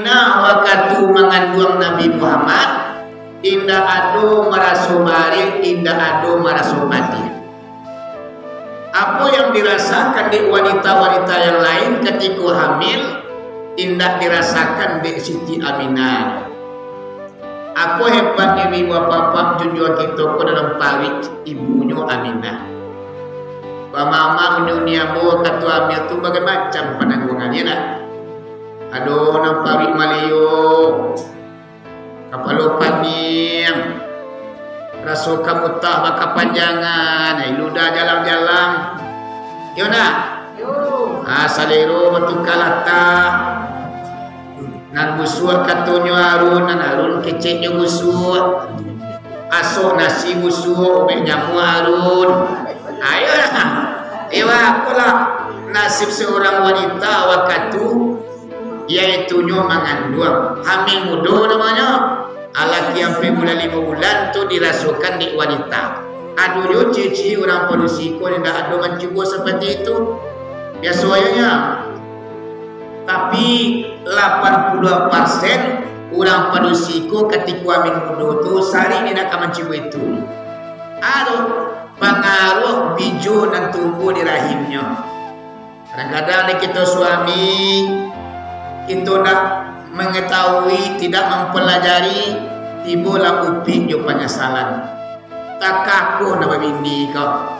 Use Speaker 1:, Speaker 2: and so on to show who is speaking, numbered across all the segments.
Speaker 1: Aminah waktu mengandung Nabi Muhammad indah ado merasumari indah ado merasumati. Apa yang dirasakan di wanita-wanita yang lain ketika hamil indah dirasakan di Siti Aminah. Apa hebatnya ibu bapak junjungan kita ke dalam parit ibunya Aminah. Mama dunia bawa katu hamil tu bagai macam penanggungannya nak. Aduh nampari Maliyo kapalo paning raso kamu tah baka panjangan ludah jalan-jalan yo nak salero batu kalata nan busur katonyo arun nan arun keceknya busur aso nasi busur mek nyamu arun ayo lah ewa pula nasib seorang wanita waktu yaitunya mengandung hamil muda namanya alaki yang bulan 5 bulan tu dirasukan di wanita. Aduh cici orang pedusiko yang dah ada mencuba seperti itu biasanya, tapi 80% orang pedusiko ketika hamil muda tu sari dia nak mencuba itu. Aduh pengaruh biju dan tumbuh di rahimnya. Kadang-kadang kita suami kita nak mengetahui tidak mempelajari tibalah upik jo penyesalan tak kaku nama bini kau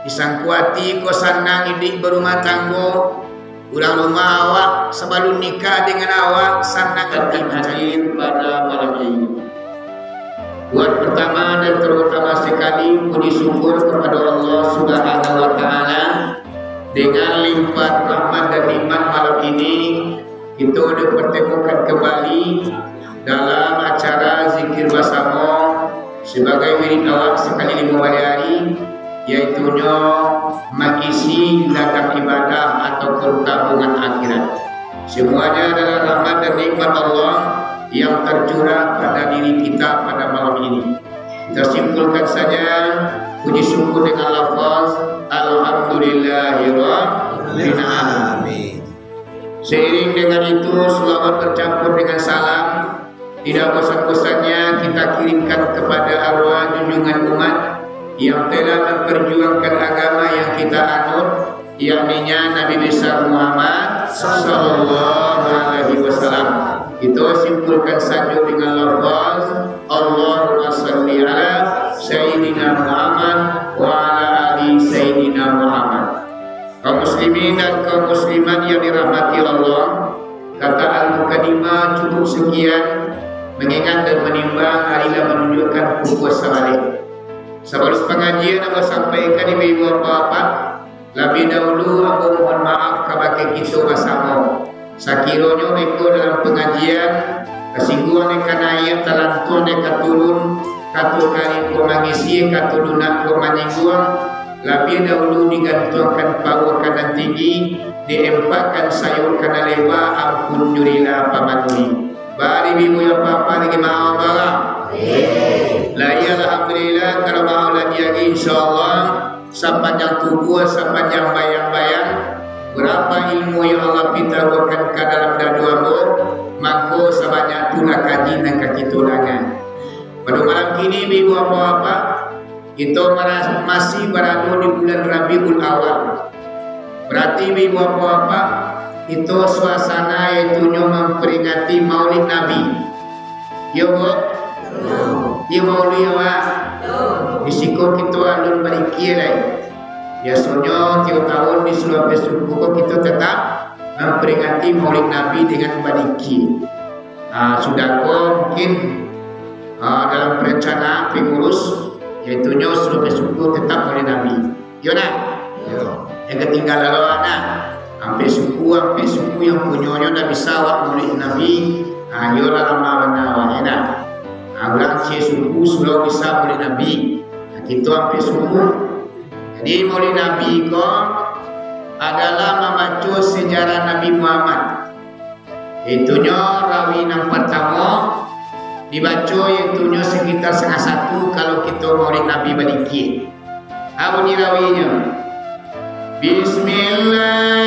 Speaker 1: disangkuati kau senang hidup berumah tangga ulang rumah awak sebelum nikah dengan awak senang hati mencair pada malam ini. Buat pertama dan terutama sekali puji syukur kepada Allah Subhanahu wa taala dengan limpah rahmat dan nikmat malam ini kita dipertemukan kembali dalam acara zikir bersama sebagai wirid awak sekali 5 hari, yaitunya mengisi ladang ibadah atau tabungan akhirat. Semuanya adalah rahmat dan nikmat Allah yang tercurah pada diri kita pada malam ini. Kita simpulkan saja puji syukur dengan lafaz Alhamdulillahirabbil alamin. Seiring dengan itu selawat bercampur dengan salam tidak bosan-bosannya kita kirimkan kepada arwah junjungan umat yang telah memperjuangkan agama yang kita anut, yakni Nabi besar Muhammad sallallahu alaihi wasallam. Kita simpulkan saja dengan lafaz Allahumma shalli ala sayyidina Muhammad wa ala ali sayyidina Muhammad. Kaum muslimin dan kaum muslimat yang dirahmati Allah, kata Al-Muqaddimah cukup sekian mengingat dan menimbang marilah menunjukkan pukul sebalik. Sebelum pengajian aku sampaikan ibu-ibu bapak, lebih dahulu aku mohon maaf kepada kita bersama. Sakiranya mereka dalam pengajian kesinggungan ikan ayat talantun ikan turun katu kali ku mengisi katu lunak ku menyinggung. Lebih dahulu digantungkan pawa kanan tinggi, diempakkan sayur kanan lebar, ampun jurilah pamanui. Bari bimu yang papa lagi mau barang. La ya alhamdulillah kalau mau lagi insyaallah sepanjang tubuh sepanjang bayang-bayang berapa ilmu yang Allah pitaruhkan ke dalam dadamu, maka sebanyak itulah kaji dan kakitulangan. Pada malam kini ibu apa-apa kita masih berada di bulan Rabiul Awal. Berarti ibu apa-apa itu suasana yaitunya memperingati Maulid Nabi. Ya bu? Ya Maulid ya. Disiko kita alun berikir lagi. Biasanya tiap tahun di Sulawesi Suku kita tetap memperingati Maulid Nabi dengan berikir. Sudah mungkin dalam perencanaan pengurus yaitunya suruh bersyukur tetap oleh Nabi. Yo nak? Yo. Yang ketinggalan lawan nak. Sampai suku yang punyanya dah bisa awak oleh Nabi. Yo lah lama benar nak. Orang suku sudah bisa oleh Nabi. Kita sampai suku. Jadi oleh Nabi ko adalah membaca sejarah Nabi Muhammad. Itunya rawi yang pertama dibaca yaitunya sekitar 1:30 kalau kita maulid Nabi badiki. Apa ni rawinya? Bismillah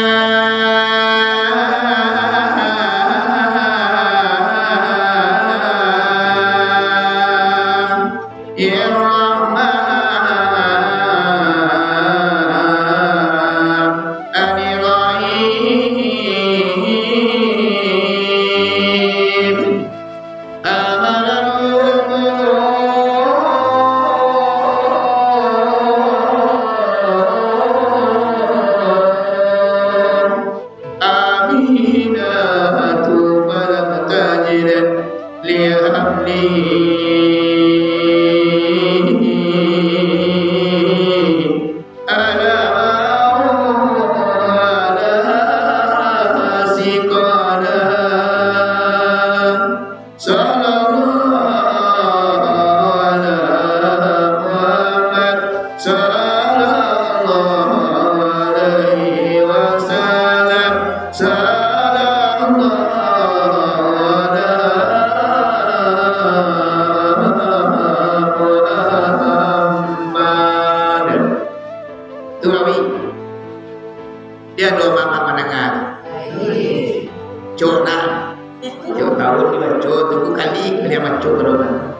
Speaker 1: Dia doa mama mendengar. Cok nak, cok tahu ni cok tunggu kali dia macam berdoa.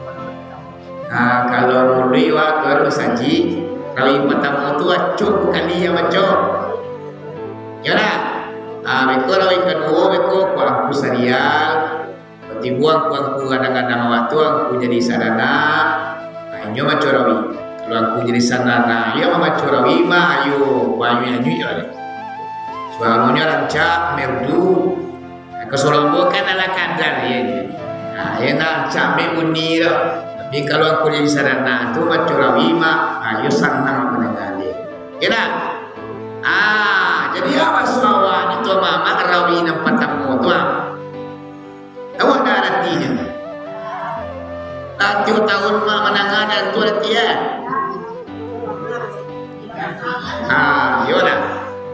Speaker 1: Kalau mulai waktu harus saji, kalau pertama tu cok kali yang macam. Ya lah. Mereka yang kedua mereka aku serial. Berarti buang aku kadang-kadang waktu aku jadi sarana. Ini macam rawi. Kalau aku jadi sarana, ya macam rawi mah ayo banyak ya. Bangunnya rancak merdu kesorombokan ala kadar ya ni. Ya rancak membunyi lah. Tapi kalau aku jadi sarana tu macam rawi mah ayo sanang menengah dia. Ya dah. Jadi apa sawan itu mama rawi nampak tamu tu tahu ada artinya. Nanti tahun mak menengah dan tu artinya. Yolah.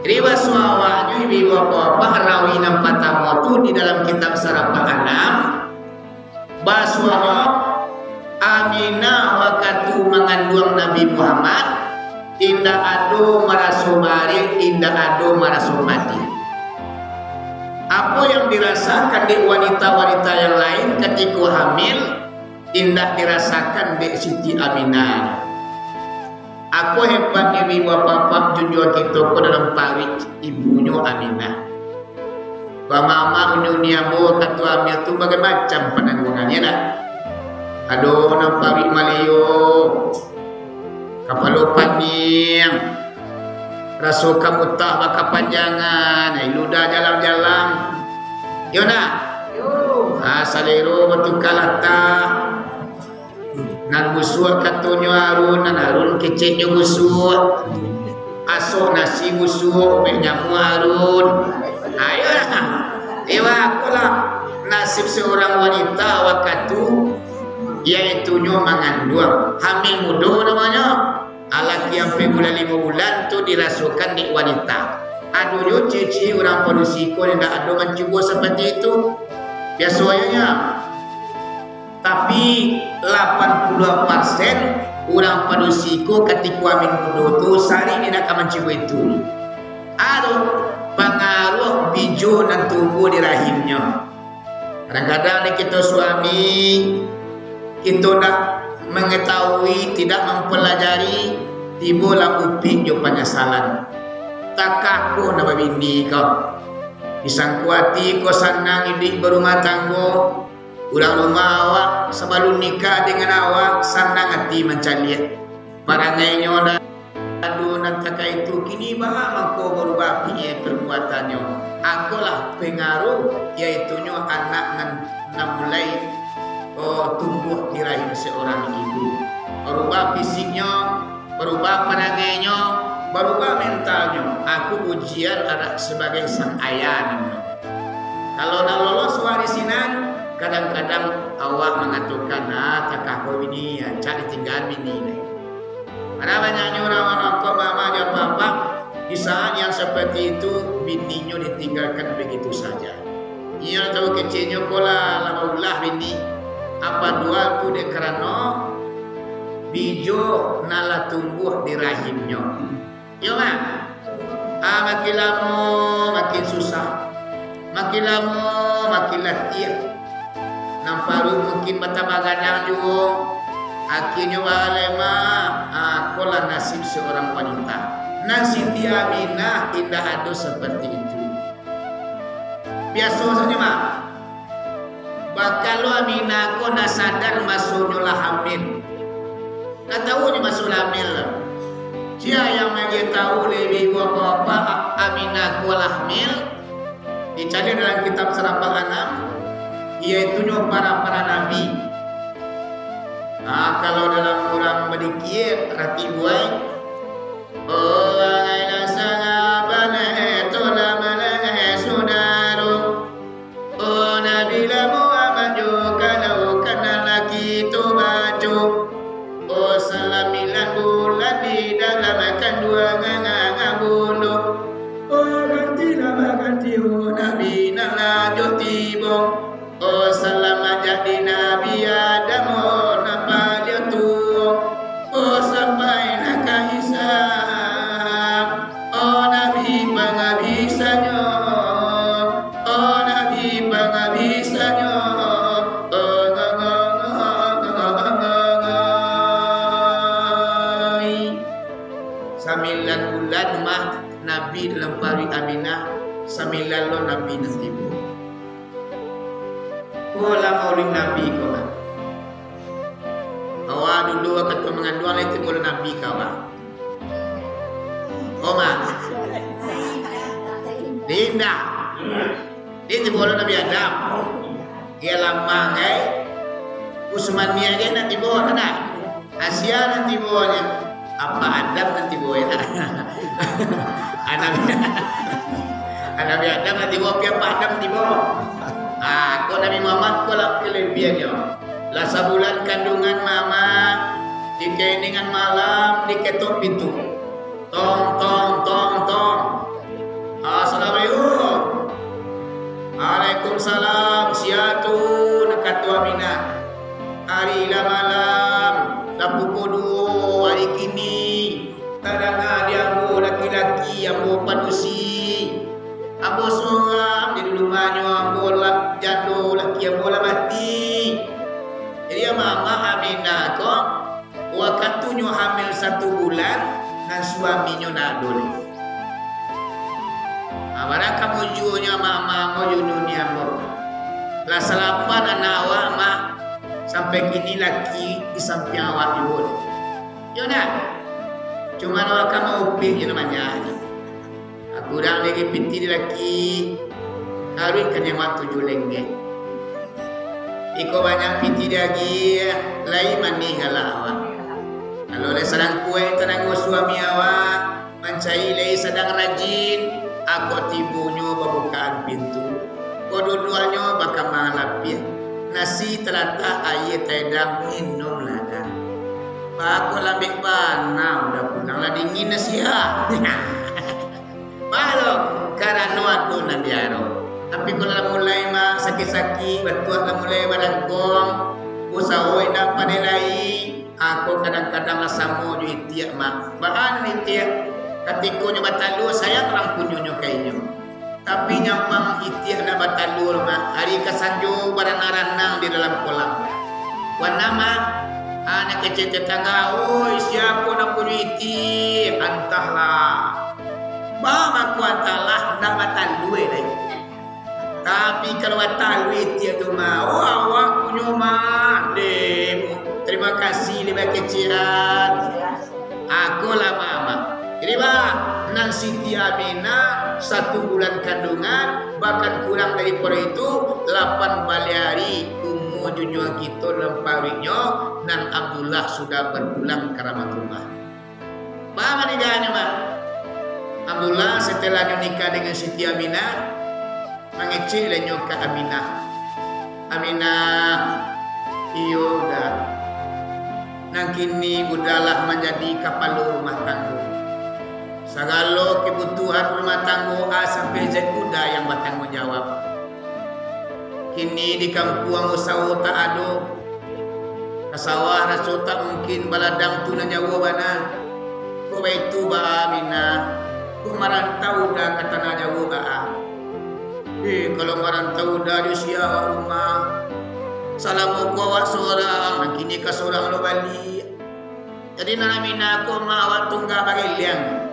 Speaker 1: Riwa suawanya ibu apa rawi nampak tamu tu di dalam kitab Sarapan Anam. Baswanya Aminah waktu mengandung Nabi Muhammad. Indah ado marasumari, indah ado marasumati. Apa yang dirasakan di wanita-wanita yang lain ketika hamil, indah dirasakan di Siti Aminah. Aku hebatnya ibu bapak junjungan kita ke dalam parit ibunya Aminah. Mama dunia bo katu hamil tu bagai macam penanggungannya dah. Aduh nampak Malio. Kapalo paning raso kamu tak baka panjangan ludah jalan-jalan yo nak salero betukalata nan busuk katonyo arun keceknya busuk aso nasi busuk menyamu arun ayo dewa akulah nasib seorang wanita waktu yaitu mengandung hamil muda namanya. Alaki yang bulan 5 bulan tu dirasukan di wanita. Aduh cici orang pedusiko yang tak ada mencuba seperti itu biasanya. Tapi 80% orang pedusiko ketika hamil muda tu sehari dia nak mencuba itu. Aduh pengaruh biju dan tumbuh di rahimnya. Kadang-kadang kita suami kita nak mengetahui tidak mempelajari tibalah upik jo penyesalan tak kaku nama bini kau disangkuati kau senang hidup berumah tangga ulang rumah awak sebelum nikah dengan awak senang hati mencari parangainya dah aduh nanti itu kini bah kau berubah perbuatannya akulah pengaruh yaitunya anak nan mulai tumbuh di rahim seorang ibu, berubah fisiknya, berubah perangainya, berubah mentalnya. Aku ujian ada sebagai sang ayah. Kalau nak lolos warisinan, kadang-kadang awak mengatakan, takah kau ini, cari tinggal ini. Ada banyaknya orang-orang kau mama dan papa di saat yang seperti itu bininya ditinggalkan begitu saja. Ia tahu kecilnya kola lamaulah bini. Apa dua tu dia kerana bijo nala tumbuh di rahimnya. Ya mak. Makin lama makin susah. Makin lama makin latih. Namparu mungkin batabaganang juga. Akhirnya walema kola nasib seorang wanita. Nasib Aminah indah ada seperti itu. Biasa saja mak. Kalau Aminah ko na sadar masuknya lah hamil. Tak tahu ni masuk hamil. Dia yang mengetahui lebih apa Aminah ko lah hamil. Dicari dalam kitab Sarapan Anam. yaitu para nabi. Kalau dalam orang berdikir rati buai ila sangabana tola malaha sudaru nabila muhammadu kalau kana lagi tu baju salamilan bulan di dalam kandungan ngabulu ganti nama ganti nabi nala jotibo salam jadi nabi Adam napa dia tu sampai nak hisab nabi pengabisanya nabi pengabisanya sambilan bulan mah nabi dalam pari Aminah sambilan lo nabi nanti bu Kala mauling nabi kau lah. Awak dulu kata mengandung itu kalau nabi kau lah. Oma. Linda. Ini bola nabi Adam. Ia lama kan? Usmania kan nanti bawa nak. Asia nanti bawanya. Apa Adam nanti bawa? Nabi Adam nanti bawa apa Adam nanti bawa? Kau Nabi Muhammad kau lah kelebihannya. Lah sebulan kandungan mama dikeningan malam diketok pintu. Tong. Assalamualaikum. Waalaikumsalam. Siatu nakatu Aminah. Hari ila malam dapukodo hari kini kadang dia ambo laki-laki ambo padusi. Ambo seorang di rumahnya ambo lah jatuh laki ambo lah mati. Jadi mama Aminah kok wakatunya hamil 1 bulan dan suaminya nak dole. Mana kamu jualnya mama mau dunia ambo. Lah salapan anak awak mak sampai kini laki di samping awak ibu. Yo nak. Cuma awak kamu upik je namanya. Kurang lagi pinti laki kawin kan yang waktu julengge. Iko banyak pinti lagi lain mani awak. Kalau le sedang kue tenang suami awak mencari lagi sedang rajin aku tibunyo pembukaan pintu. Kedua-duanya bakal malapir. Nasi terata air tedang minum lada. Aku lambik panah udah pulang lah dingin nasi ha. Malu karena waktu nabi aro. Tapi kalau mulai mah sakit-sakit, betul lah mulai barangkong, usahoi dapat nilai. Aku kadang-kadang sama ju itiak mah. Bahan itiak, ketika batalu saya orang punyonyo kayaknya. Tapi nyamang itiak nak batalu mah. Hari kesanju baranang-ranang di dalam kolam. Warna mah anak kecil tetangga, oi siapa nak punya itiak? Antahlah. Mama kuantalah nak batal duit lagi. Tapi kalau batal duit dia tu mah, awak punya mah demo. Terima kasih lebih kecilan. Aku lah mama. Jadi bah, nang Siti Aminah 1 bulan kandungan, bahkan kurang daripada itu 8 hari umur junjungan kita lemparinya dan Abdullah sudah berpulang ke Rahmatullah. Mama niganya mah. Abdullah setelah menikah dengan Siti Aminah mengecil lenyo ke Aminah. Aminah iyo dah. Nang kini budahlah menjadi kapal rumah tangga. Segala kebutuhan rumah tangga sampai Z udah yang bertanggung jawab. Kini di kampung usaha tak ada. Kasawah rasul tak mungkin baladang tu na nyawa bana. Ko itu ba Aminah. Merantau dah kata nak jauh bah. Kalau merantau dah di usia rumah, salamu kuawak seorang, kini ke seorang lo balik. Jadi Aminah aku mah awak tunggal bagi liang.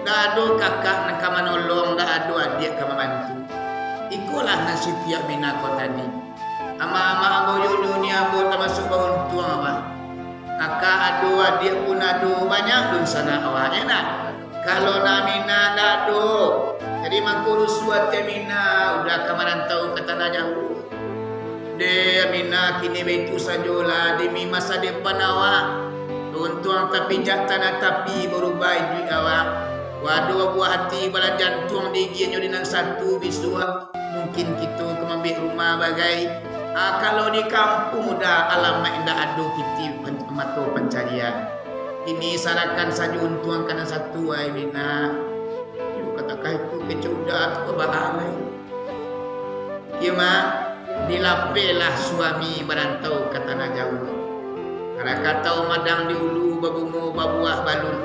Speaker 1: Dah ada kakak nak menolong, dah ada adik kama bantu. Ikulah nasib Siti Aminah kau tadi. Ama ambo dunia ambo termasuk bangun tuang apa. Kakak ada adik pun ada banyak dun sana awaknya nak. Kalau Aminah tak ada, jadi makhluk suat Aminah udah kemarin tahu ke tanah jauh. De Aminah kini begitu sajola demi masa depan awak. Tuntuang tapi jak tanah tapi berubah duit awak. Waduh buah hati bala jantung digianyo dengan satu visual. Mungkin kita kemambil rumah bagai. Kalau di kampung udah alamat indah adu piti mato pencarian. Ini sarakan saja untuang kanan satu ay Mina. Yo katakah itu kecuda atau kebahalai. Kieu mah dilapelah suami berantau ke tanah jauh. Karena kata madang di ulu babungo babuah balun.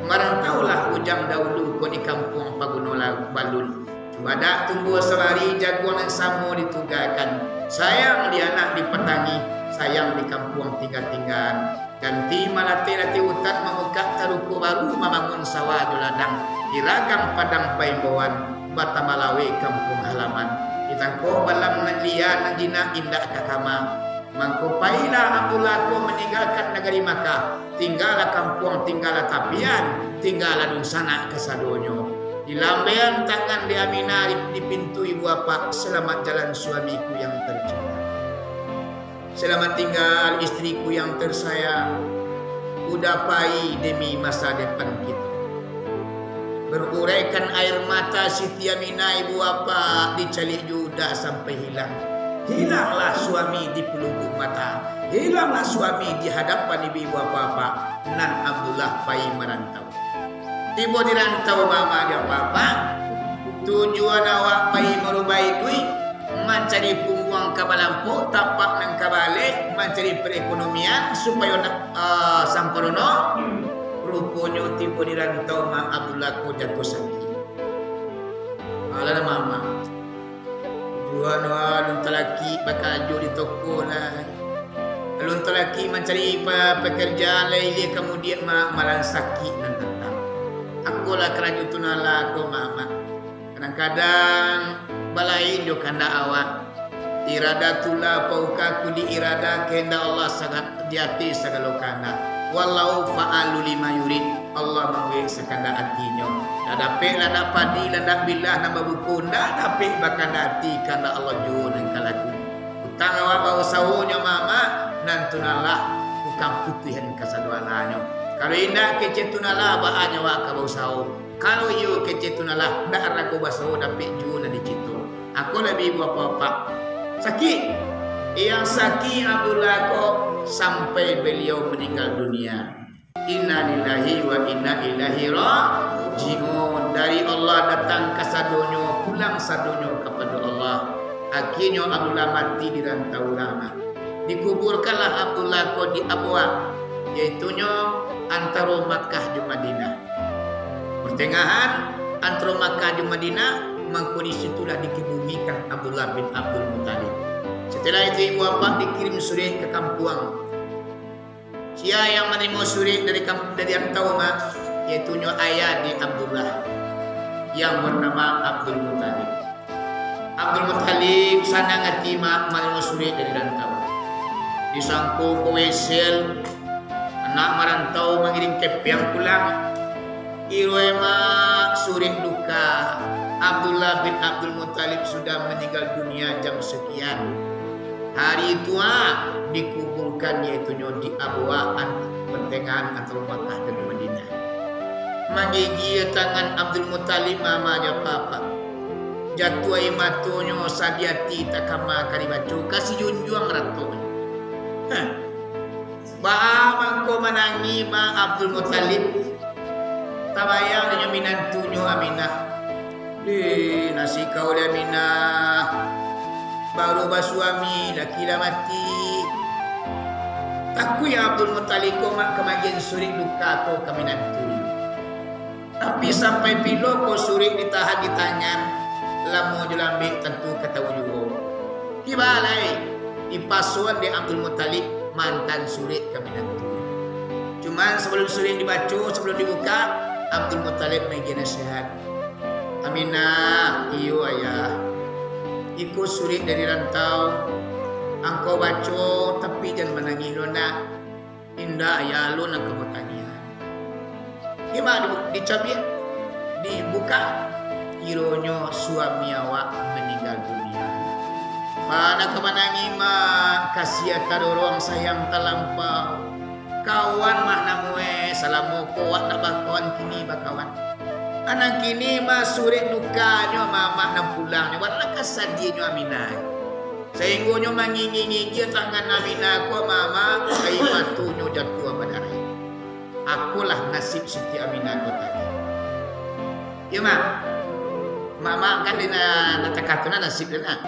Speaker 1: Merantaulah ujang dahulu ko di kampung pagunola balun. Badak tumbuh sewari jagoan yang samo ditugakan. Sayang di anak dipetangi, sayang di kampung tinggal-tinggal. Ganti malati-lati hutan membuka taruku baru membangun sawah di ladang. Di ragam padang paimbawan, bata malawe kampung halaman. Ditangkau balam nanlian nanjina indah kakama. Mangkupailah Abdullah meninggalkan negeri Makkah. Tinggallah kampung, tinggallah tapian, tinggallah dunsana kesadonyo. Di lambaian tangan di Aminah di pintu ibu bapa. Selamat jalan suamiku yang tercinta. Selamat tinggal istriku yang tersayang. Udah pai demi masa depan kita. Beruraikan air mata Siti Aminah ibu bapa dicalik juda sampai hilang. Hilanglah suami di pelupuk mata. Hilanglah suami di hadapan ibu bapa. Nan Abdullah pai merantau. Tiba di rantau mama dia papa. Tujuan awak pai merubai duit, mencari pungguang kabalampu, tapak nang kabale, mencari perekonomian supaya samparono. Rupanya tiba di rantau mak Abdullah ko jatuh sakit. Alah mama. Tujuan awak laki bakal di toko lah. Alun laki mencari pekerjaan lain dia kemudian malah sakit dan datang. Akulah kerajaan tunala ko mama. Kadang-kadang balain jo kanda awak. Irada tula pauka ku di irada kenda Allah sangat diati sagalokana. Wallahu fa'alu lima yurid. Allah mangwe sakanda atinyo. Dadape lada padi lada billah nambah buku dadape bakanda ati kana Allah jo nang kalaku. Utang awak bau sawonyo mama nantunala ukam putihan kasaduananyo. Kalau indah kecetunala baanya wa ka bausao. Kalau iyo kecetunala ndak rago basao dapet juna di situ. Aku lebih buat apa-apa. Sakit. Yang sakit Abdullah ko sampai beliau meninggal dunia. Inna lillahi wa inna ilaihi raji'un. Dari Allah datang ke sadonyo, pulang sadonyo kepada Allah. Akhirnya Abdullah mati di rantau lama. Dikuburkanlah Abdullah ko di Abwa, yaitunya antara Makkah di Madinah. Pertengahan antara Makkah di Madinah, maka di situlah dikebumikan Abdullah bin Abdul Muttalib. Setelah itu ibu bapa dikirim surat ke kampung. Siapa yang menerima surat dari antara mak, yaitunya ayah di Abdullah yang bernama Abdul Muttalib. Abdul Muttalib sana ngati mak menerima surat dari rantau. Disangkut ke wesel. Anak merantau mengirim kepiang pulang. Irwema surat duka. Abdullah bin Abdul Muttalib sudah meninggal dunia jam sekian. Hari itu dikuburkan yaitunya di Abwaan pertengahan antara Makkah dan Madinah. Menggigi tangan Abdul Muttalib mama aja papa. Jatuh air matonyo sadiati takama karibacu kasih junjuang ratonya. Ba'a ko manangi ma Abdul Muttalib. Tabayang dengan minantunyo Aminah. Di nasi kau dah Aminah. Baru basuami laki dah mati. Takut ya Abdul Muttalib ko mak kemagian surik luka ko kaminantunyo. Tapi sampai pilo ko surik ditahan di tangan. Lamu jelambik tentu kata wujuho. Kibalai dipasuan di Abdul Muttalib mantan surit kaminantunyo. Cuman sebelum surit dibaca, sebelum dibuka, Abdul Muttalib mengi nasihat. Aminah, iyo ayah. Ikut surit dari rantau. Angkau baca tapi jangan menangis lona. Indah ayah lo nak kamu tanya. Gimana dicabik? Dibuka. Ironyo suami awak meninggal dunia. Mana kemenangi mah kasiat tadorong sayang terlampau. Kawan mah namue salamu kuat nak bakawan kini bakawan. Anak kini mah sore dukanya mama nang pulangnya wala kasadinyo aminah. Sehinggonyo mangingi-ngingi tangan aminah ko mama kay matunyo jatuh padare. Akulah nasib Siti Aminah ko tadi. Ya mak. Mama kan dina natakatuna nasib dina.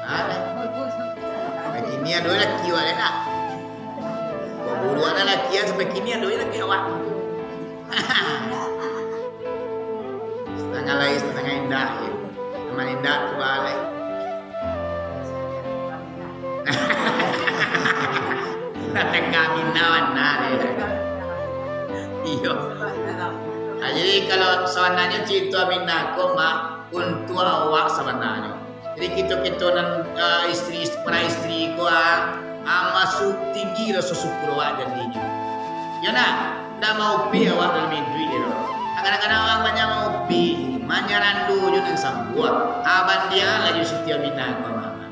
Speaker 1: Ada. Begini ada laki wala nak. Buru ada laki sampai kini ada laki awak. Setengah lain setengah indah ya. Teman indah tu balai. Datang kami nawan iyo. Nah, jadi kalau sebenarnya cerita Aminah ko mak untuk awak sebenarnya. Jadi kita nan istri para istri ko masuk tinggi rasa syukur awak jadinya. Ya nak, ndak mau pi awak dalam duit dia. Kadang-kadang orang banyak mau pi, manyarandu jo nang sambuat. Aban dia laju Siti Aminah ko mama.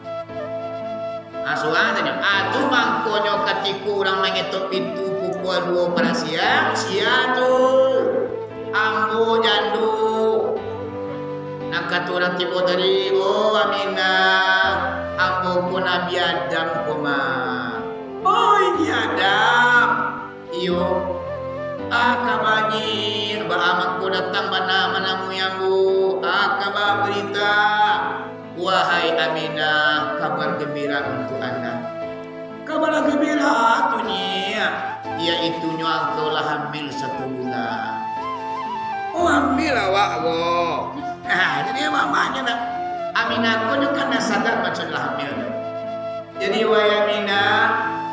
Speaker 1: Asuhan tanya, atu mangkonyo katiku orang mengetok pintu pukul 2 para siang, sia tu. Ambo jandu. Nak kata orang tiba dari oh Aminah, ambo pun Nabi Adam koma. Oh ini Adam. Iyo. Kabani ba ko datang mana muyambu. Kabar berita. Wahai Aminah, kabar gembira untuk Anda. Kabar gembira tunya, yaitu engkau lah hamil 1 bulan. Oh hamil awak go. Nah, jadi mamanya nak Aminah ko kan sadar macam lah hamil. Jadi wahai Aminah,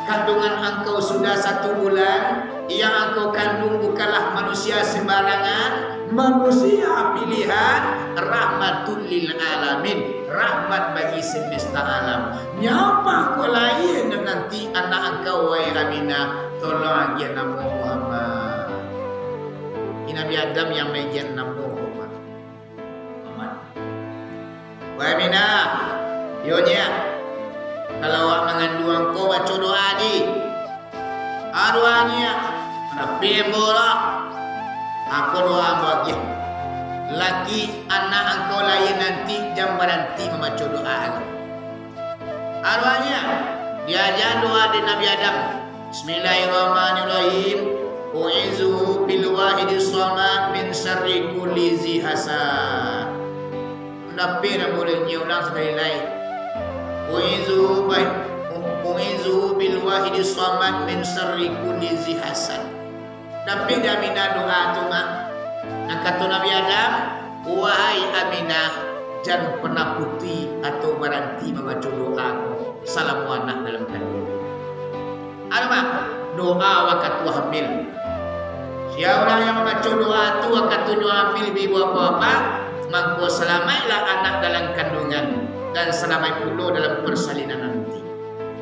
Speaker 1: kandungan engkau sudah 1 bulan. Yang engkau kandung bukanlah manusia sembarangan, manusia pilihan, rahmatul lil alamin, rahmat bagi semesta alam. Nyapa ko lain nanti anak engkau wahai Aminah, tolong aja nama Muhammad. Nabi Adam yang mejen nama Muhammad. Wahai Aminah, yonya kalau awak mengandung engkau baca doa di arwahnya tapi bola aku doa bagi laki anak engkau lain nanti jam berhenti membaca doa arwahnya diajar doa di Nabi Adam. Bismillahirrahmanirrahim. U'izu bil wahidis samad min syarri kulli zi hasad. Nabi nak boleh ulang sekali lagi. U'izu bil wahidis samad min syarri kulli zi hasad. Nabi Aminah doa tu mak. Nak kata Nabi Adam, wahai Aminah, jangan pernah putih atau berhenti membaca doa salamu anak dalam kandungan. Mak, doa waktu hamil. Siapa orang yang membaca doa tu waktu hamil ibu apa-apa, maka selamatlah anak dalam kandungan dan selamat pula dalam persalinan nanti.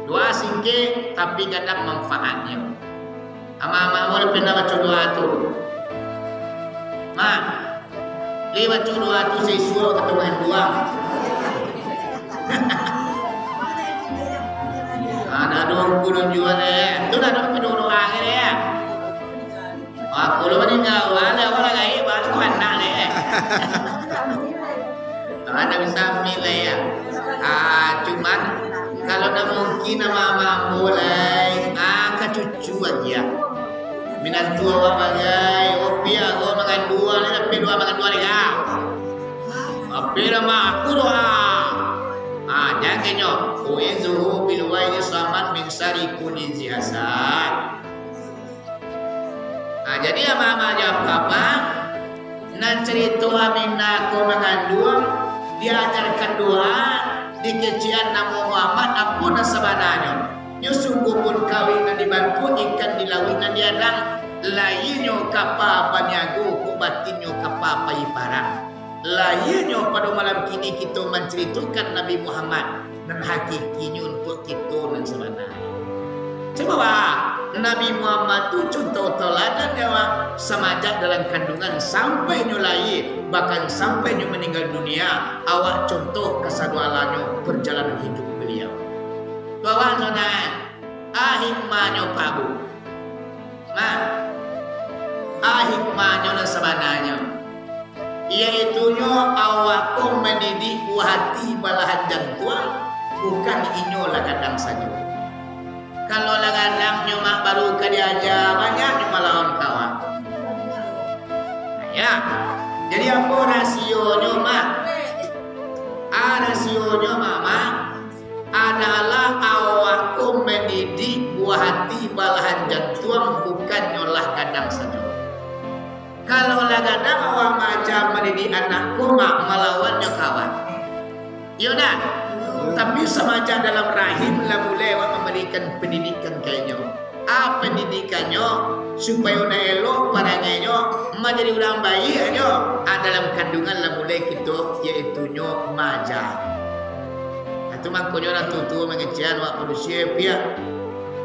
Speaker 1: Doa singkat tapi kadang manfaatnya. Ama-ama boleh pernah baca doa tu. Mak, lewat doa tu saya suruh ketemuan doang. Ada dong kulun juga deh. Tu dah dapat doa ni ya. Aku lu meninggal, wala gay, wala ko anak deh. Ada bisa milih ya. Cuman kalau nak mungkin nama boleh, ke cucu aja. Minat tua apa bagai, opia gua makan 2 ni, tapi 2 makan 2 ni kau. Tapi nama aku doa. Jangan nyo. U'izuhu bil wahidis samad min syarri kulli zi hasad. Jadi ama-ama apa? Nan cerita Aminah ko mengandung diajarkan doa di kecian nama Muhammad apun sebenarnya. Nyo sungguh pun kawin nan dibantu ikan dilawin nan diadang lainnya kapa banyago ko batinyo kapa paiparang. Lainnya pada malam kini kita menceritakan Nabi Muhammad dan hakikinya untuk kita dan sebenarnya. Coba Nabi Muhammad tu contoh teladan nyawa semajak dalam kandungan sampai nyulai, bahkan sampai nyu meninggal dunia. Awak contoh kesadualannya perjalanan hidup beliau. Bahwa nona ahikmanyo pabu, ahikmanyo na sebenarnya, iaitunya awak ko mendidik buah hati balahan jantuan, bukan inyo lah kadang saja. Kalau kadang nyomak baru ke diajar banyak nyomak lawan kawan. Ya, jadi apa rasionya mak? Rasionya mama adalah awakku mendidik buah hati balahan jantung, bukan nyolah kadang saja. Kalau kadang awak macam mendidik anakku mak melawannya kawan. Yaudah. Tapi semaja dalam rahim lah mulai awak memberikan pendidikan kayaknya. Pendidikannya supaya udah elok parangnya menjadi orang baik aja. Dalam kandungan lah mulai kita iaitunya majar. Itu makanya orang tua mengecian awak manusia pihak.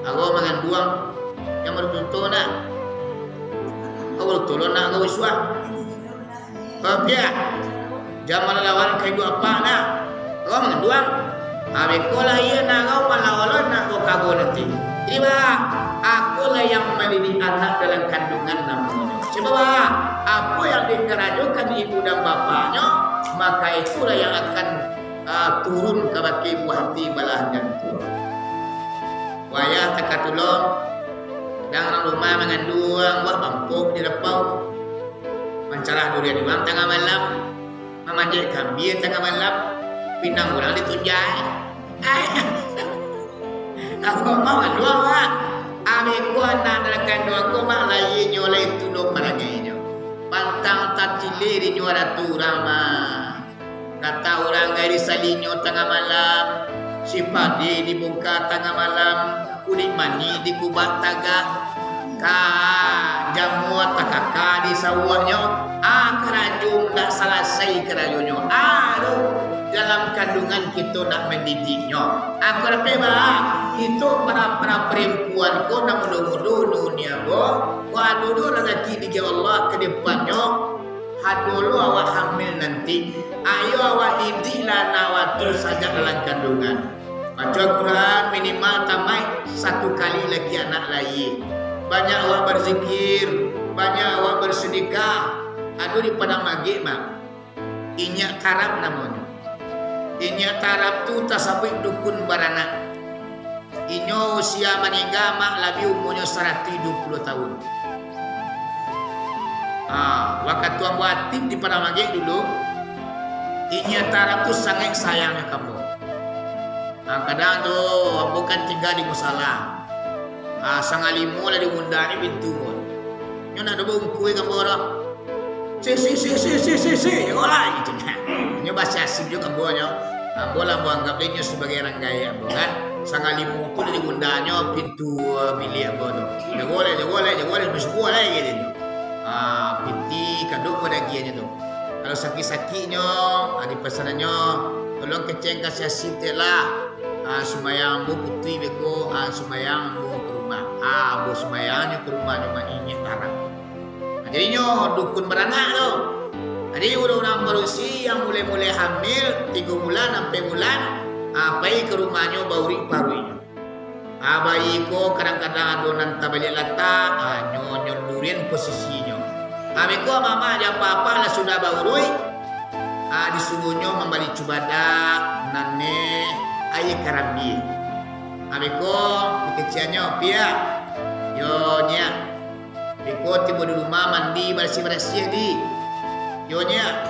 Speaker 1: Aku makan buang yang beruntung nak. Aku tolong nak aku wiswa. Pihak jangan lawan kayak apa nak. Aku makan buang. Abikolah iya nangau malawalon nak kau kago nanti. Jadi aku lah yang mendidik anak dalam kandungan namanya. Coba apa yang dikerajukan ibu dan bapaknya, maka itulah yang akan turun ke baki buah hati balahan jantung. Wayah takatulong, kadang rumah mengandung, wah bampuk di repau, mencarah durian di bawah tengah malam, memanjat kambing tengah malam, pinang orang ditunjai. Aku mau dua mak. Aku anak dalam kandungan aku mak lagi nyolai tulung parangnya. Pantang tatile di nyuara turang mak. Kata orang gari salinyo tengah malam, si padi dibuka tengah malam, kulit mani dikubak tagak, jamu takaka di sawahnya, kerajung tak selesai kerajungnya. Dalam kandungan kita nak mendidiknya. Aku rasa itu para perempuan ko nak mudah-mudah dunia bo. Wa dulu rezeki di Allah ke depannya. Dulu awak hamil nanti. Ayo awak didiklah nawatu saja dalam kandungan. Baca Quran minimal tamai 1 kali lagi anak lain. Banyak awak berzikir, banyak awak bersedekah. Aduh di padang magik mak. Inyak tarap namanya. Inya tarap tu tak sampai dukun baranak. Inyo usia meninggal mak lebih umurnya 120 tahun. Waktu tuan buatin di padang magik dulu, inya tarap tu sangat sayangnya kamu. Kadang tu bukan tinggal di musala. Sangalimu lah diundang pintu mo. Nyo nak dobong kue kamu orang. Si, olah gitu kan. Nyo bahasa asing juga kamu. Bola menganggap dia sebagai orang kaya, kan? Sangalimu tu diundangnya pintu bilik apa tu. Jangan boleh, mesti boleh gitu. Pinti kaduk pada gianya tu. Kalau sakit-sakitnya, ada pesanannya, tolong keceng kasih asyik lah. Sumayang bu putih beko, sumayang bu ke rumah. Bu sumayangnya ke rumah cuma ini tarap. Jadinya dukun beranak tu. Jadi orang manusia yang mulai hamil 3 bulan sampai bulan, pergi ke rumahnya bauri paruinya. Bayi ko kadang-kadang adonan tabalik latak, nyon durian posisinya. Ko mama ada apa-apa lah sudah baurui. Disuruhnya membalik cubadak, nane, ayah karambi. Ko dikeciannya pia, yonya. Ko tiba di rumah mandi bersih-bersih di. Yonya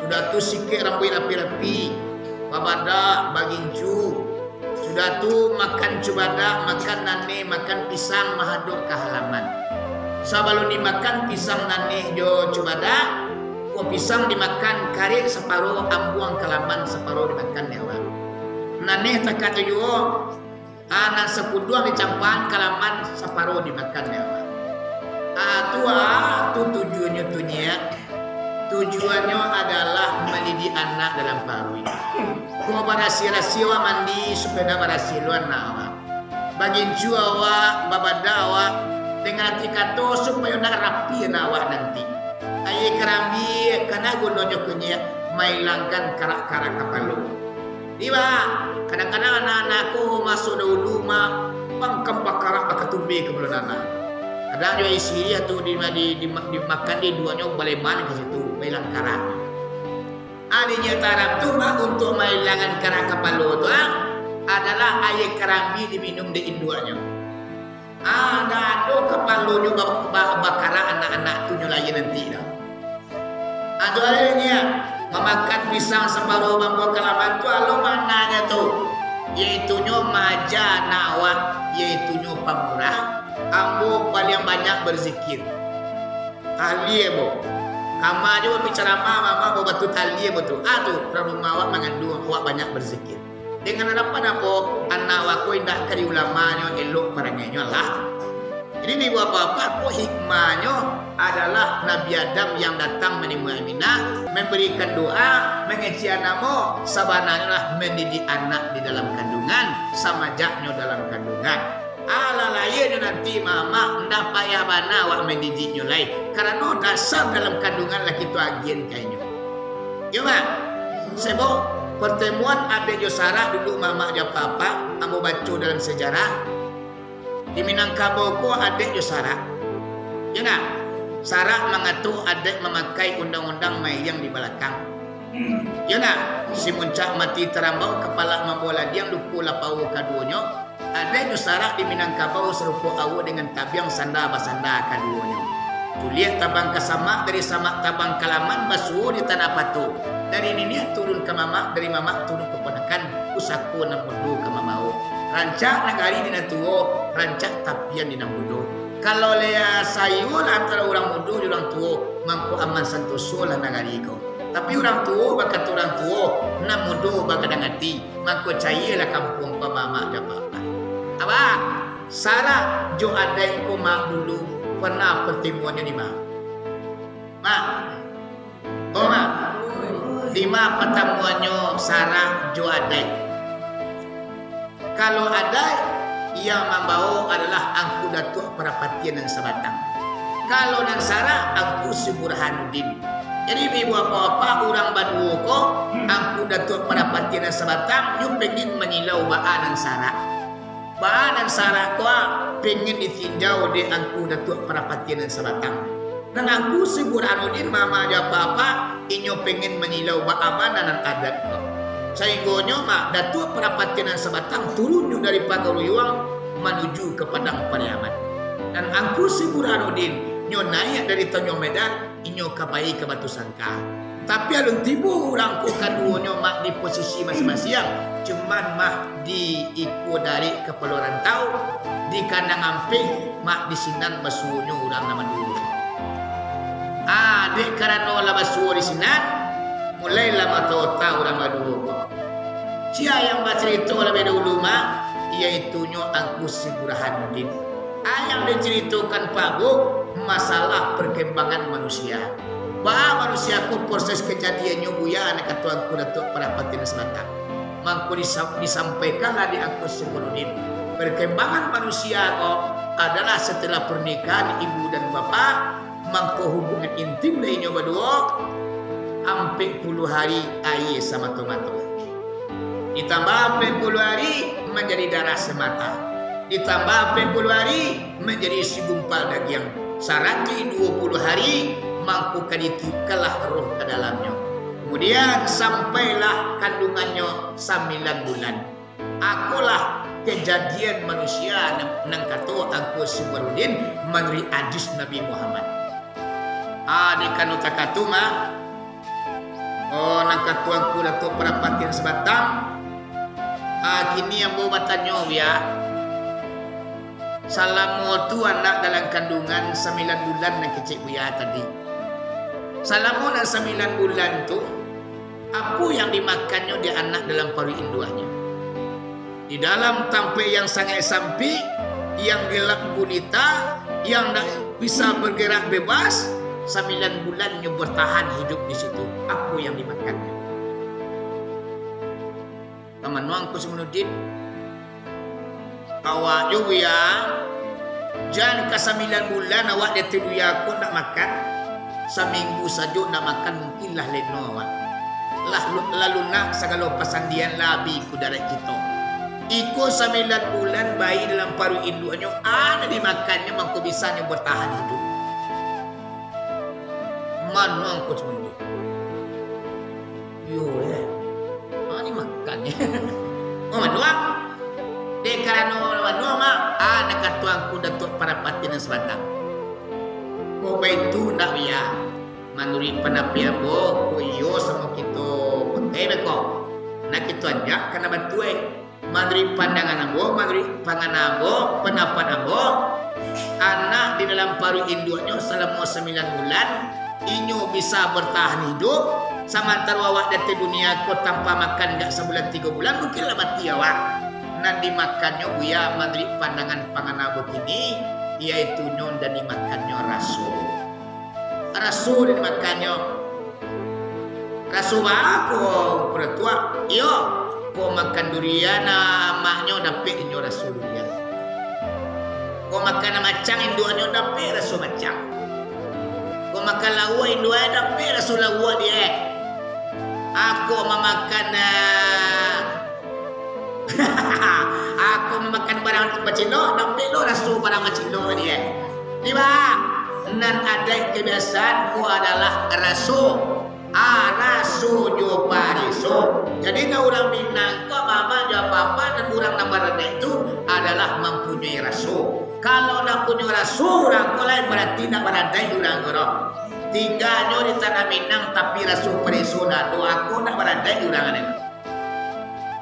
Speaker 1: sudah tu sikit rambut rapi-rapi, babada bagincu, sudah tu makan cubada, makan nane, makan pisang mahaduk ke halaman. Sebelum dimakan pisang nane jo cubada, pisang dimakan kari separuh, ambuang ke halaman separuh dimakan nyawa. Nane takat jo anak sepuduang dicampan ke halaman separuh dimakan nyawa. Tu tujuannya tunya. Tujuannya adalah mendidik anak dalam parui. Kau berhasil mandi supaya berhasil nawa. bagin awak babadawa dengan tikato supaya nak rapi awak nanti. Aye kerambi karena gunanya kunya mailangkan karak-karak kapalo. Diba, kadang-kadang anak-anakku masuk dulu mah pangkem bakarak bakatumbi ke bulan anak. Kadang juga isi tu dimakan di duanya baleman ke situ mailang karak. Adinya tarap tu mah untuk mailangan karak kapalo tu adalah air kerambi diminum di induanya. Ada kapalo nyo bakara anak-anak tu nyolai nanti dah. Ada lainnya memakan pisang separuh bambu kalaman tu alo mananya tu, yaitu nyo maja nawa, yaitu nyo pamurah. Ambo paling banyak berzikir. Tahliye bo. Kama aja bicara mama bo batu tahliye bo tu. Aduh, rumah awak mengandung awak banyak berzikir. Dengan harapan apa anak wako indah kari ulamanya elok parangnya lah. Jadi ni buat apa-apa ko hikmahnya adalah Nabi Adam yang datang menemui Aminah memberikan doa mengeci anakmu sabananya lah mendidik anak di dalam kandungan sama jaknya dalam kandungan. Ala lain nanti mama ndak payah bana awak mendidiknya lain karena dasar dalam kandungan lagi tu agen kayaknya. Ya mak, sebab pertemuan ada jo Sarah dulu mama jo papa, ambo baca dalam sejarah di Minangkabau ko ada jo Sarah. Ya nak, Sarah mengatur adik memakai undang-undang mayang di belakang. Ya nak, si muncak mati terambau kepala membola diang luku lapau kaduonyo. Ada jo Sarah di Minangkabau serupa awu dengan tabiang sanda basanda kaduonyo. Tuliat tabang kesamak dari samak tabang kalaman basuh di tanah patu. Dari nini turun ke mama, dari mama turun ke ponakan. Usaku namudu ke mamau. Rancak nagari di natuo, rancak tapian di namudu. Kalau lea sayur antara orang mudu di orang tua, mampu aman santoso lah nagari ko. Tapi orang tua bakat orang tua, namudu bakat dangati, mampu cahaya lah kampung pamama japa. Apa? Sarah jo adai ko mak dulu pernah pertemuannya di mak. Mak. Oh mak. Di mak pertemuannya Sarah jo adai. Kalau adai yang membawa adalah angku Datuk Perapatian dan Sabatang. Kalau dan Sarah angku si Burhanuddin. Jadi ibu apa-apa orang Badua ko angku Datuk Perapatian dan Sabatang you pengen menyilau Baan dan Sarah. Baan dan Sarah ko pengen ditinjau di angku Datuk Perapatian dan Sabatang. Dan angku si Burhanuddin mama aja apa-apa inyo pengen menyilau Baan dan adat ko. Sehingga mak Datuk Perapatian dan Sabatang turun dari Pagaruyuang menuju ke Padang Pariaman. Dan angku si Burhanuddin nyo naik dari Tanjung Medan inyo kapai ke Batu Sangka. Tapi alun tibu orang ko kaduonyo mak di posisi masing-masing. Cuman mak diikut dari ke Pulau Rantau di kandang amping mak di Sinan basuhnya orang nama dulu. Dek karena lah basuh di Sinan mulai lama tahu orang badu. Cia yang bercerita lebih dahulu mak iaitu nyo angku si Burhanuddin. Yang diceritakan Pak Bu masalah perkembangan manusia. Bahwa manusia ku proses kejadiannya buya anak ketuanku Datuk Perapatian Selatan. Mangku disampaikanlah di angku si Burhanuddin. Perkembangan manusia kok adalah setelah pernikahan ibu dan bapak mangku hubungan intim lainnya berdua hampir puluh hari air sama tomato. Ditambah 40 hari menjadi darah semata. Ditambah 40 hari menjadi segumpal daging. 120 hari mampu kaditiupkanlah roh ke dalamnya. Kemudian sampailah kandungannya 9 bulan. Akulah kejadian manusia nang kata angku si Burhanuddin menurut hadis Nabi Muhammad. Di kanuta katuma nang kata angku Datuk Perapatian Sebatang. Kini yang bawa batanya ya. Salamu tu anak dalam kandungan 9 bulan yang kecil buya tadi. Salamu dan 9 bulan tu apa yang dimakannya dia anak dalam paru induannya. Di dalam tampe yang sangat sampi, yang gelap gulita, yang tak bisa bergerak bebas, 9 bulannya bertahan hidup di situ. Apa yang dimakannya? Paman Nuangku Burhanuddin awak juga ya. Jangan ke 9 bulan awak dia tidur ya aku nak makan. Seminggu saja nak makan mungkinlah leno awak. Lalu nak segala pasandian labi ku darat kita. Iko 9 bulan bayi dalam paru induknya ada dimakannya mangko bisanya bertahan hidup. Mana aku cuma tu. Yo ini makannya. Oh manua. Dekarano manua mak. Nak katuang ku datuk para patin sebatang. Ko baitu nak biya. Manuri panapia bo ko iyo sama kita pakai beko. Nak kita anjak kana batuai. Manuri pandangan ambo, manuri pangan ambo, pendapat ambo. Anak di dalam paru induknya selama 9 bulan inyo bisa bertahan hidup. Samantara awak dari dunia ko tanpa makan enggak sebulan 3 bulan mungkinlah mati awak. Nanti makannya buya manuri pandangan pangan ambo kini yaitu nyon dan dimakannya rasul. Rasul dan dimakannya rasul aku tua. Iyo ko makan durian maknya dapat inyo rasul durian. Ko makan macang induannya dapat rasul macang. Ko makan lawa induannya dapat rasul lawa dia. Aku memakan aku memakan barang macilo dapat lo rasul barang macilo dia. Lima nan ada kebiasaan ku adalah rasul. Rasul jo pariso. Jadi na orang Minang ko mama jo papa dan orang Nabarada itu adalah mempunyai rasul. Kalau nak punya rasul orang ko lain berarti nak beradai orang ko. Tinggalnya di tanah Minang tapi rasul pariso na do aku nak beradai orang ini.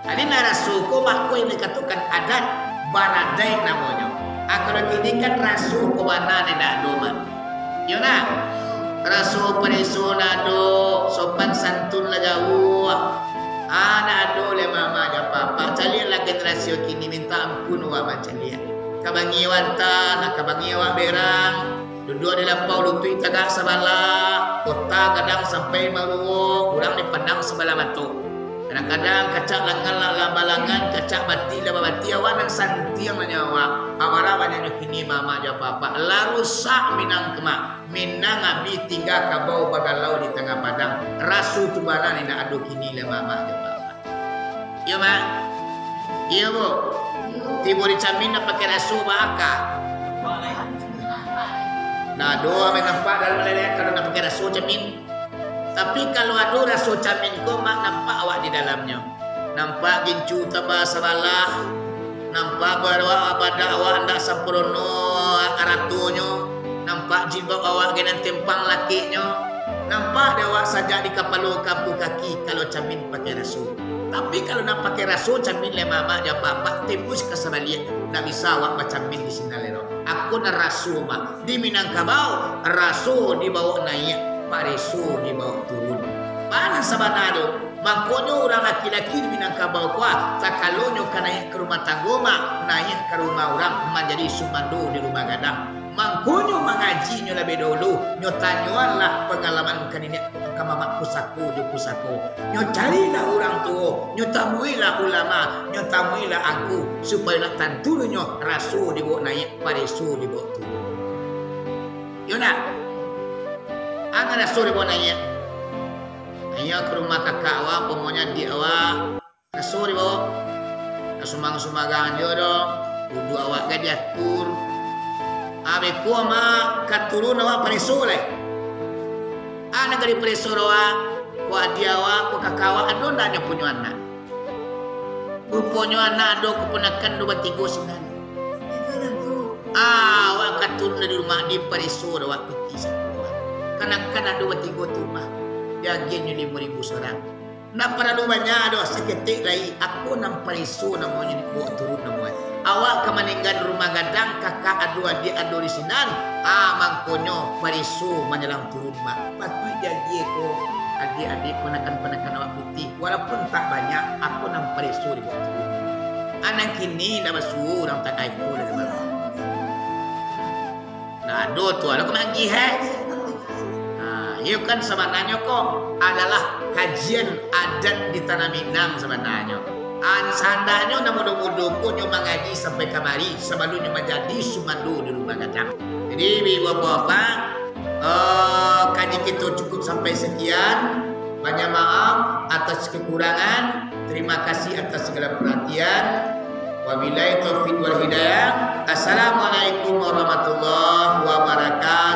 Speaker 1: Jadi na rasul ko mak ko ini katakan adat baradai namanya. Kalau gini kan rasul ko mana ni dak do man. Yo na. Rasul perisonado sopan santun lagawu nado le mama ja papa calian la generasi kini minta ampun wa macalia kabangiwan ta nak kabangiwa berang duduk di lampau lutui tagak sabala kota kadang sampai maruo kurang di pandang sebelah matu kadang-kadang kacak langan lambalangan kacak bati lababati awan yang santiang nyawa amara banyak kini mama ja papa la rusak Minang kema Minang abi tinggal kabau bagalau di tengah padang rasu tu bana ni nak adu kini le mama ja papa iya mak iya bu tibo di camin nak pakai rasu baka nah doa nampak dalam lelek kalau nak pakai rasu camin. Tapi kalau ada rasul camin ko mak nampak awak di dalamnya. Nampak gincu tabah sabalah. Nampak bahwa badan awak hendak sempurna aratunya. Nampak jilbab awak genan tempang lakinya. Nampak ada awak saja di kepala kampu kaki kalau camin pakai rasul. Tapi kalau nak pakai rasul camin le mama dia papa tembus ke sebalik. Tak bisa awak bercamin di sini lero. Aku na rasul mak. Di Minangkabau rasul dibawa naik. Pariso dibawa turun. Mana sabanado? Makanya orang laki-laki di Minangkabau kuat. Tak kalonyo kan naik ke rumah tanggoma, naik ke rumah orang menjadi sumando di rumah gadang. Mangkonyo mengaji nyo lebih dulu. Nyo tanyuan lah pengalaman kanini kamamak pusako di pusako. Nyo carilah orang tua. Nyo tamuilah ulama. Nyo tamuilah aku supaya nak tanturu nyo rasul dibawa naik, pariso dibawa turun. Yona. Anak rasul dibawa naik. Ayo ke rumah kakak awak, pokoknya di awak rasul dibawa. Sumang-sumagang dia dong. Duduk awak gak diatur. Abeku ama katurun awak parisul le. Anak dari parisul awak, ku adik awak, ku kakak awak, aduh ndak ada punya anak. Ku punya anak aduh keponakan 2-3 sinan. Awak katurun dari rumah di parisul awak piti satu. Kanak-kanak 2-3 rumah. Jagiannya 5,000 seorang. Nak pada banyak ada seketik lagi. Aku nampak isu namanya dibawa turun namanya. Awak kemeninggal rumah gadang kakak adu adik adu di sinan. Mangkonyo parisu menyelang turun mak. Patut jagi ko adik-adik penakan-penakan awak putih. Walaupun tak banyak, aku nampak isu dibawa turun. Anak kini dah basuh orang tak kaitu dari mana. Nah, do tu ada kemagi Ia kan sebenarnya kok adalah kajian adat di tanah Minang sebenarnya. Sandanya mudah-mudahan kunyo mengaji sampai kamari sebelumnya menjadi sumandu di rumah kadang. Jadi ibu bapak kaji kita cukup sampai sekian. Banyak maaf atas kekurangan. Terima kasih atas segala perhatian. Wabillahi taufiq wal hidayah. Assalamualaikum warahmatullahi wabarakatuh.